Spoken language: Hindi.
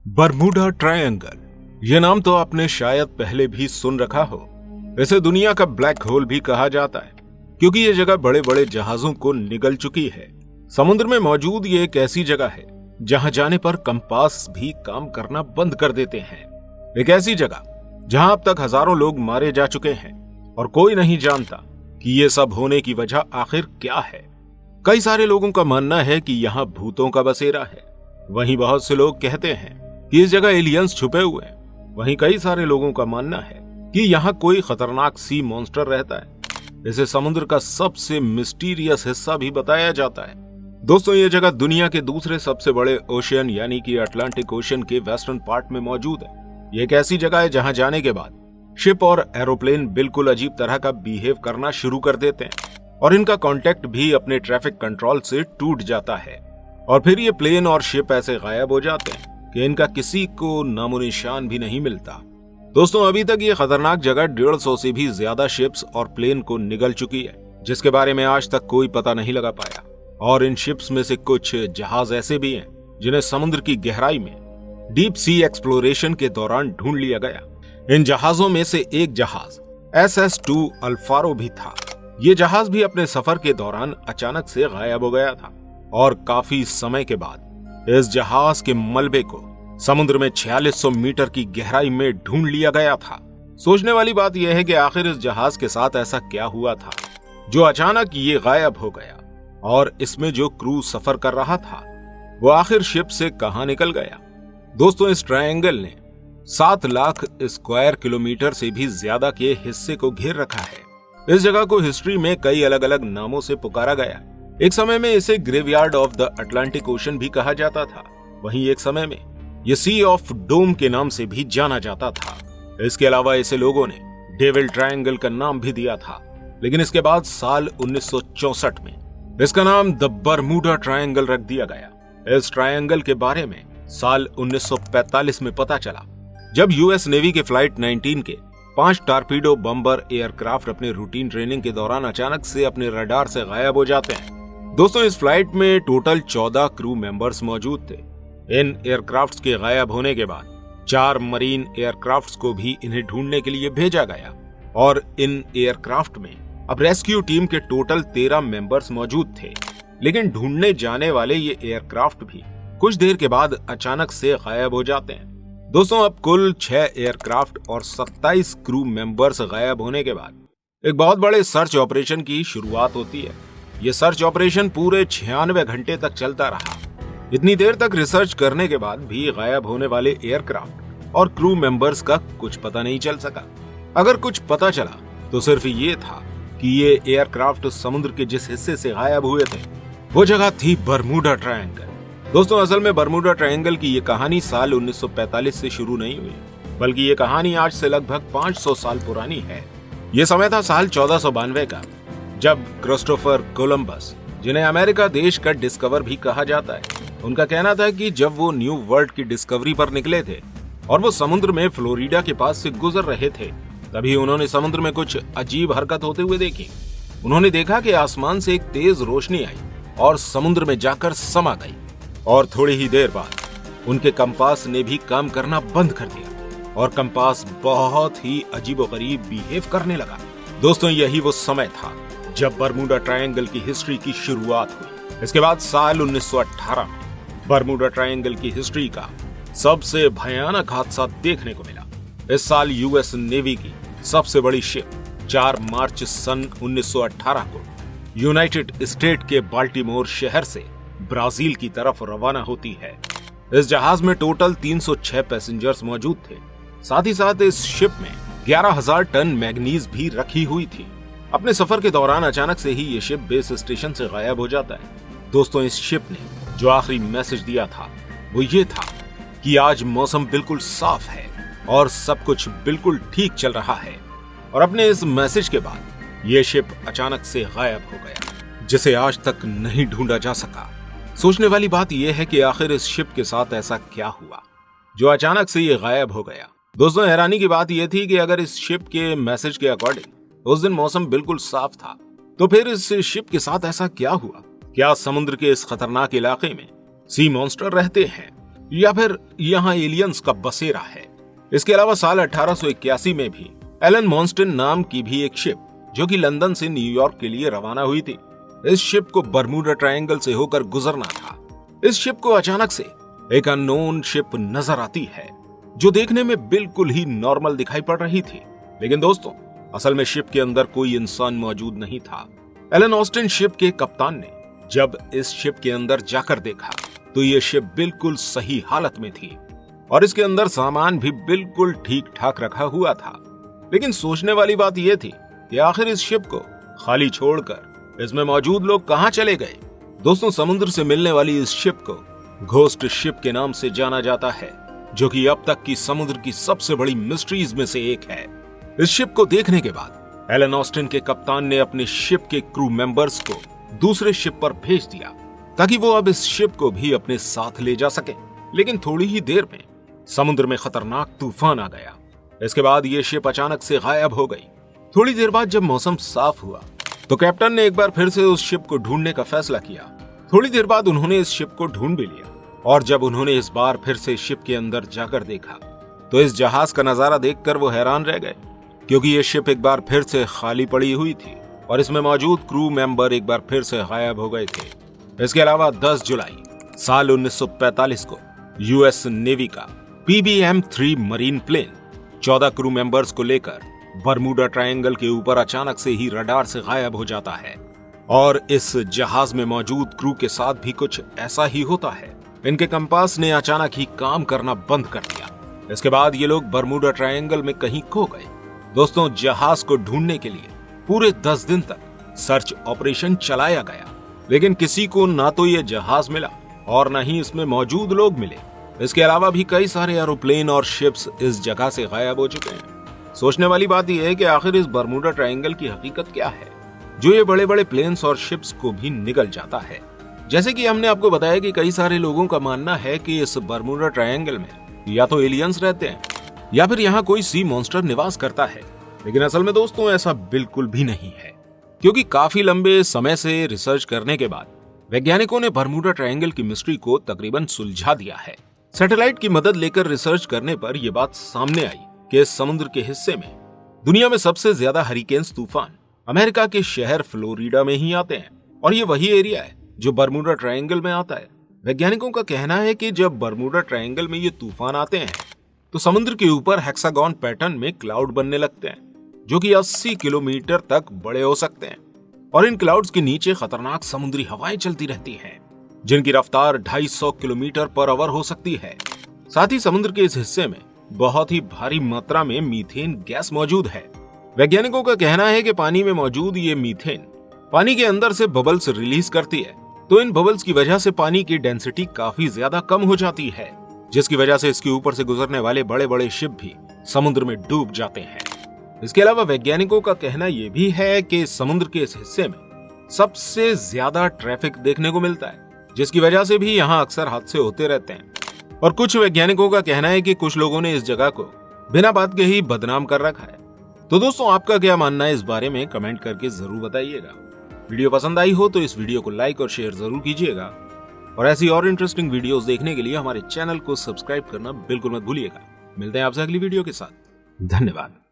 बरमूडा ट्रायंगल, ये नाम तो आपने शायद पहले भी सुन रखा हो। इसे दुनिया का ब्लैक होल भी कहा जाता है क्योंकि ये जगह बड़े बड़े जहाजों को निगल चुकी है। समुद्र में मौजूद ये एक ऐसी जगह है जहां जाने पर कंपास भी काम करना बंद कर देते हैं। एक ऐसी जगह जहां अब तक हजारों लोग मारे जा चुके हैं और कोई नहीं जानता कि ये सब होने की वजह आखिर क्या है। कई सारे लोगों का मानना है कि यहाँ भूतों का बसेरा है। वहीं बहुत से लोग कहते हैं कि इस जगह एलियंस छुपे हुए हैं। वहीं कई सारे लोगों का मानना है कि यहाँ कोई खतरनाक सी मॉन्स्टर रहता है। इसे समुद्र का सबसे मिस्टीरियस हिस्सा भी बताया जाता है। दोस्तों, ये जगह दुनिया के दूसरे सबसे बड़े ओशियन यानी कि अटलांटिक ओशियन के वेस्टर्न पार्ट में मौजूद है। ये एक ऐसी जगह है जहां जाने के बाद शिप और एरोप्लेन बिल्कुल अजीब तरह का बिहेव करना शुरू कर देते हैं और इनका कांटेक्ट भी अपने ट्रैफिक कंट्रोल से टूट जाता है और फिर ये प्लेन और शिप ऐसे गायब हो जाते हैं कि इनका किसी को नामो निशान भी नहीं मिलता। दोस्तों, अभी तक ये खतरनाक जगह 150 से भी ज्यादा शिप्स और प्लेन को निगल चुकी है, जिसके बारे में आज तक कोई पता नहीं लगा पाया। और इन शिप्स में से कुछ जहाज ऐसे भी हैं जिन्हें समुद्र की गहराई में डीप सी एक्सप्लोरेशन के दौरान ढूंढ लिया गया। इन जहाजों में से एक जहाज SS-2 अल्फारो भी था। ये जहाज भी अपने सफर के दौरान अचानक से गायब हो गया था और काफी समय के बाद इस जहाज के मलबे को समुद्र में 4600 मीटर की गहराई में ढूंढ लिया गया था। सोचने वाली बात यह है कि आखिर इस जहाज के साथ ऐसा क्या हुआ था जो अचानक ये गायब हो गया और इसमें जो क्रू सफर कर रहा था वो आखिर शिप से कहां निकल गया। दोस्तों, इस ट्रायंगल ने 7 लाख स्क्वायर किलोमीटर से भी ज्यादा के हिस्से को घेर रखा है। इस जगह को हिस्ट्री में कई अलग अलग नामों से पुकारा गया। एक समय में इसे graveyard of the Atlantic ocean भी कहा जाता था। वहीं एक समय में ये सी ऑफ डोम के नाम से भी जाना जाता था। इसके अलावा इसे लोगों ने डेविल ट्रायंगल का नाम भी दिया था, लेकिन इसके बाद साल 1964 में इसका नाम द बरमूडा ट्रायंगल रख दिया गया। इस ट्रायंगल के बारे में साल 1945 में पता चला जब यूएस नेवी के फ्लाइट 19 के 5 टारपीडो बम्बर एयरक्राफ्ट अपने रूटीन ट्रेनिंग के दौरान अचानक से अपने रडार से गायब हो जाते हैं। दोस्तों, इस फ्लाइट में टोटल 14 क्रू मेंबर्स मौजूद थे। इन एयरक्राफ्ट्स के गायब होने के बाद 4 मरीन एयरक्राफ्ट्स को भी इन्हें ढूंढने के लिए भेजा गया और इन एयरक्राफ्ट में अब रेस्क्यू टीम के टोटल 13 मेंबर्स मौजूद थे। लेकिन ढूंढने जाने वाले ये एयरक्राफ्ट भी कुछ देर के बाद अचानक से गायब हो जाते हैं। दोस्तों, अब कुल 6 एयरक्राफ्ट और 27 क्रू मेंबर्स गायब होने के बाद एक बहुत बड़े सर्च ऑपरेशन की शुरुआत होती है। ये सर्च ऑपरेशन पूरे 96 घंटे तक चलता रहा। इतनी देर तक रिसर्च करने के बाद भी गायब होने वाले एयरक्राफ्ट और क्रू मेंबर्स का कुछ पता नहीं चल सका। अगर कुछ पता चला तो सिर्फ ये था कि ये एयरक्राफ्ट समुद्र के जिस हिस्से से गायब हुए थे वो जगह थी बरमूडा ट्रायंगल। दोस्तों, असल में बरमूडा ट्रायंगल की ये कहानी साल 1945 से शुरू नहीं हुई, बल्कि ये कहानी आज से लगभग 500 साल पुरानी है। ये समय था साल 1492 का, जब क्रिस्टोफर कोलंबस, जिन्हें अमेरिका देश का डिस्कवर भी कहा जाता है, उनका कहना था कि जब वो न्यू वर्ल्ड की डिस्कवरी पर निकले थे और वो समुद्र में फ्लोरिडा के पास से गुजर रहे थे, तभी उन्होंने समुद्र में कुछ अजीब हरकत होते हुए देखी। उन्होंने देखा कि आसमान से एक तेज रोशनी आई और समुद्र में जाकर समा गई और थोड़ी ही देर बाद उनके कंपास ने भी काम करना बंद कर दिया और कंपास बहुत ही अजीबोगरीब बिहेव करने लगा। दोस्तों, यही वो समय था जब बरमूडा ट्रायंगल की हिस्ट्री की शुरुआत हुई। इसके बाद साल 1918 में बरमूडा ट्रायंगल की हिस्ट्री का सबसे भयानक हादसा देखने को मिला। इस साल यूएस नेवी की सबसे बड़ी शिप 4 मार्च सन 1918 को यूनाइटेड स्टेट के बाल्टीमोर शहर से ब्राजील की तरफ रवाना होती है। इस जहाज में टोटल 306 पैसेंजर्स मौजूद थे। साथ ही साथ इस शिप में 11,000 टन मैग्नीज भी रखी हुई थी। अपने सफर के दौरान अचानक से ही ये शिप बेस स्टेशन से गायब हो जाता है। दोस्तों, इस शिप ने जो आखिरी मैसेज दिया था वो ये था कि आज मौसम बिल्कुल साफ है और सब कुछ बिल्कुल ठीक चल रहा है। और अपने इस मैसेज के बाद ये शिप अचानक से गायब हो गया, जिसे आज तक नहीं ढूंढा जा सका। सोचने वाली बात यह है कि आखिर इस शिप के साथ ऐसा क्या हुआ जो अचानक से ये गायब हो गया। दोस्तों, हैरानी की बात यह थी कि अगर इस शिप के मैसेज के अकॉर्डिंग उस दिन मौसम बिल्कुल साफ था, तो फिर इस शिप के साथ ऐसा क्या हुआ? क्या समुद्र के इस खतरनाक इलाके में सी मॉन्स्टर रहते हैं? या फिर यहाँ एलियंस का बसेरा है। इसके अलावा साल 1881 में भी एलन मॉन्स्टन नाम की भी एक शिप जो कि लंदन से न्यूयॉर्क के लिए रवाना हुई थी, इस शिप को बर्मुडा ट्रायंगल से होकर गुजरना था। इस शिप को अचानक से एक अननोन शिप नजर आती है जो देखने में बिल्कुल ही नॉर्मल दिखाई पड़ रही थी, लेकिन दोस्तों असल में शिप के अंदर कोई इंसान मौजूद नहीं था। एलन ऑस्टिन शिप के कप्तान ने जब इस शिप के अंदर जाकर देखा तो ये शिप बिल्कुल सही हालत में थी और इसके अंदर सामान भी बिल्कुल ठीक ठाक रखा हुआ था। लेकिन सोचने वाली बात यह थी कि आखिर इस शिप को खाली छोड़कर इसमें मौजूद लोग कहां चले गए। दोस्तों समुद्र से मिलने वाली इस शिप को घोस्ट शिप के नाम से जाना जाता है, जो कि अब तक की समुद्र की सबसे बड़ी मिस्ट्रीज में से एक है। इस शिप को देखने के बाद एलन ऑस्टिन के कप्तान ने अपने शिप के क्रू मेंबर्स को दूसरे शिप पर भेज दिया ताकि वो अब इस शिप को भी अपने साथ ले जा सके। लेकिन थोड़ी ही देर में समुद्र में खतरनाक तूफान आ गया। इसके बाद ये शिप अचानक से गायब हो गई। थोड़ी देर बाद जब मौसम साफ हुआ तो कैप्टन ने एक बार फिर से उस शिप को ढूंढने का फैसला किया। थोड़ी देर बाद उन्होंने इस शिप को ढूंढ भी लिया और जब उन्होंने इस बार फिर से शिप के अंदर जाकर देखा तो इस जहाज का नजारा देखकर वो हैरान रह गए, क्योंकि ये शिप एक बार फिर से खाली पड़ी हुई थी और इसमें मौजूद क्रू मेंबर एक बार फिर से गायब हो गए थे। इसके अलावा 10 जुलाई साल 1945 को यूएस नेवी का PBM-3 marine plane 14 crew members को लेकर बर्मुडा ट्रायंगल के ऊपर अचानक से ही रडार से गायब हो जाता है और इस जहाज में मौजूद क्रू के साथ भी कुछ ऐसा ही होता है। इनके कंपास ने अचानक ही काम करना बंद कर दिया। इसके बाद ये लोग बर्मुडा ट्रायंगल में कहीं खो गए। दोस्तों जहाज को ढूंढने के लिए पूरे 10 दिन तक सर्च ऑपरेशन चलाया गया, लेकिन किसी को ना तो ये जहाज मिला और न ही इसमें मौजूद लोग मिले। इसके अलावा भी कई सारे एरोप्लेन और शिप्स इस जगह से गायब हो चुके हैं। सोचने वाली बात यह है कि आखिर इस बर्मुडा ट्रायंगल की हकीकत क्या है जो ये बड़े बड़े प्लेन्स और शिप्स को भी निगल जाता है। जैसे कि हमने आपको बताया कि कई सारे लोगों का मानना है कि इस बर्मुडा ट्रायंगल में या तो एलियंस रहते हैं या फिर यहाँ कोई सी मॉन्स्टर निवास करता है, लेकिन असल में दोस्तों ऐसा बिल्कुल भी नहीं है, क्योंकि काफी लंबे समय से रिसर्च करने के बाद वैज्ञानिकों ने बर्मुडा ट्रायंगल की मिस्ट्री को तकरीबन सुलझा दिया है। सैटेलाइट की मदद लेकर रिसर्च करने पर यह बात सामने आई कि इस समुद्र के हिस्से में दुनिया में सबसे ज्यादा हरिकेन्स तूफान अमेरिका के शहर फ्लोरिडा में ही आते हैं और ये वही एरिया है जो बर्मुडा ट्रायंगल में आता है। वैज्ञानिकों का कहना है कि जब बर्मुडा ट्रायंगल में ये तूफान आते हैं तो समुद्र के ऊपर हेक्सागन पैटर्न में क्लाउड बनने लगते हैं जो कि 80 किलोमीटर तक बड़े हो सकते हैं और इन क्लाउड्स के नीचे खतरनाक समुद्री हवाएं चलती रहती हैं जिनकी रफ्तार 250 किलोमीटर पर आवर हो सकती है। साथ ही समुद्र के इस हिस्से में बहुत ही भारी मात्रा में मीथेन गैस मौजूद है। वैज्ञानिकों का कहना है कि पानी में मौजूद ये मीथेन पानी के अंदर से बबल्स रिलीज करती है, तो इन बबल्स की वजह से पानी की डेंसिटी काफी ज्यादा कम हो जाती है, जिसकी वजह से इसके ऊपर से गुजरने वाले बड़े बड़े शिप भी समुद्र में डूब जाते हैं। इसके अलावा वैज्ञानिकों का कहना यह भी है कि समुद्र के इस हिस्से में सबसे ज्यादा ट्रैफिक देखने को मिलता है, जिसकी वजह से भी यहाँ अक्सर हादसे होते रहते हैं। और कुछ वैज्ञानिकों का कहना है कि कुछ लोगों ने इस जगह को बिना बात के ही बदनाम कर रखा है। तो दोस्तों आपका क्या मानना है इस बारे में कमेंट करके जरूर बताइएगा। वीडियो पसंद आई हो तो इस वीडियो को लाइक और शेयर जरूर कीजिएगा और ऐसी और इंटरेस्टिंग वीडियोस देखने के लिए हमारे चैनल को सब्सक्राइब करना बिल्कुल मत भूलिएगा। मिलते हैं आपसे अगली वीडियो के साथ। धन्यवाद।